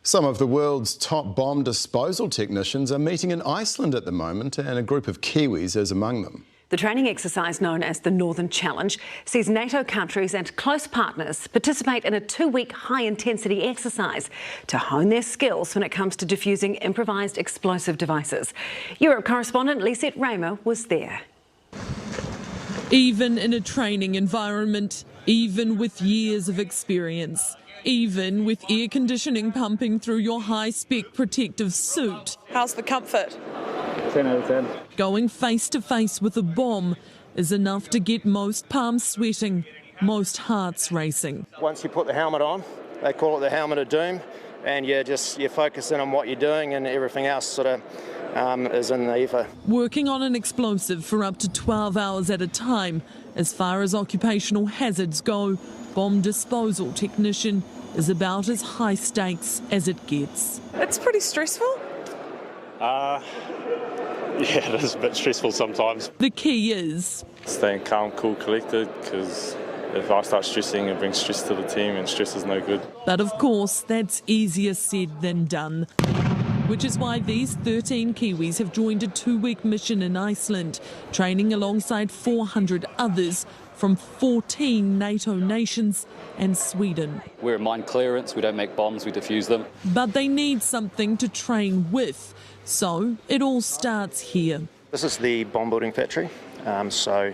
Some of the world's top bomb disposal technicians are meeting in Iceland at the moment, and a group of Kiwis is among them. The training exercise, known as the Northern Challenge, sees NATO countries and close partners participate in a 2-week high-intensity exercise to hone their skills when it comes to defusing improvised explosive devices. Europe correspondent Lisette Raymer was there. Even in a training environment, even with years of experience, even with air conditioning pumping through your high-spec protective suit. How's the comfort? 10 out of 10. Going face to face with a bomb is enough to get most palms sweating, most hearts racing. Once you put the helmet on, they call it the helmet of doom, and you're focusing on what you're doing, and everything else sort of is in the ether. Working on an explosive for up to 12 hours at a time. As far as occupational hazards go, bomb disposal technician is about as high stakes as it gets. It's pretty stressful. Yeah, it is a bit stressful sometimes. The key is staying calm, cool, collected, because if I start stressing, it brings stress to the team, and stress is no good. But of course, that's easier said than done. Which is why these 13 Kiwis have joined a 2-week mission in Iceland, training alongside 400 others from 14 NATO nations and Sweden. We're mine clearance, we don't make bombs, we defuse them. But they need something to train with, so it all starts here. This is the bomb building factory, so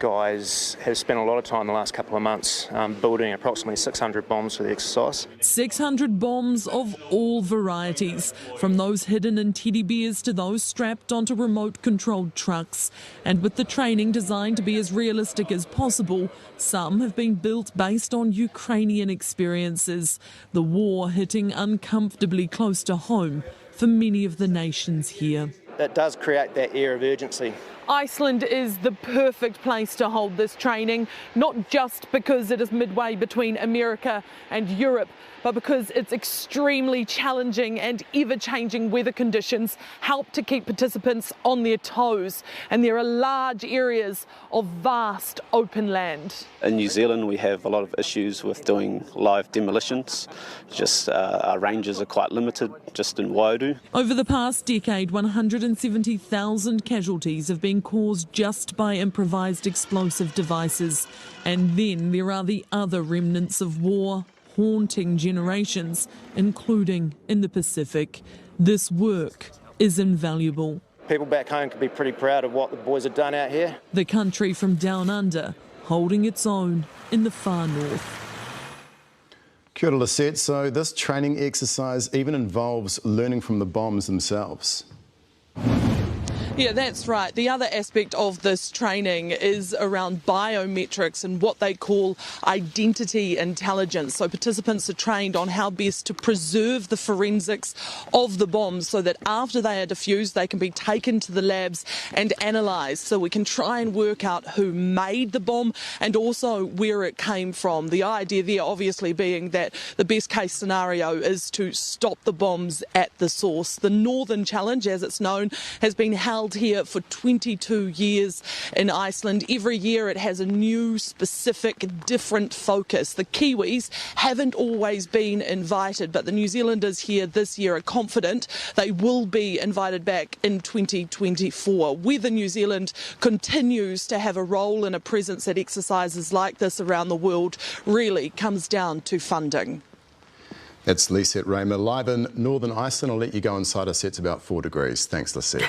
guys have spent a lot of time the last couple of months building approximately 600 bombs for the exercise. 600 bombs of all varieties, from those hidden in teddy bears to those strapped onto remote-controlled trucks. And with the training designed to be as realistic as possible, some have been built based on Ukrainian experiences, the war hitting uncomfortably close to home for many of the nations here. It does create that air of urgency. Iceland is the perfect place to hold this training, not just because it is midway between America and Europe, but because its extremely challenging and ever-changing weather conditions help to keep participants on their toes. And there are large areas of vast open land. In New Zealand, we have a lot of issues with doing live demolitions. Just our ranges are quite limited, just in Waidu. Over the past decade, 170,000 casualties have been caused just by improvised explosive devices. And then there are the other remnants of war, haunting generations, including in the Pacific. This work is invaluable. People back home can be pretty proud of what the boys have done out here. The country from down under, holding its own in the far north. Kia ora, Lisette. So this training exercise even involves learning from the bombs themselves. Yeah, that's right. The other aspect of this training is around biometrics and what they call identity intelligence. So participants are trained on how best to preserve the forensics of the bombs so that after they are defused, they can be taken to the labs and analysed. So we can try and work out who made the bomb and also where it came from. The idea there obviously being that the best case scenario is to stop the bombs at the source. The Northern Challenge, as it's known, has been held here for 22 years in Iceland. Every year it has a new, specific, different focus. The Kiwis haven't always been invited, but the New Zealanders here this year are confident they will be invited back in 2024. Whether New Zealand continues to have a role and a presence at exercises like this around the world really comes down to funding. That's Lisette Raymer live in Northern Iceland. I'll let you go inside us. It's about 4 degrees. Thanks, Lisette.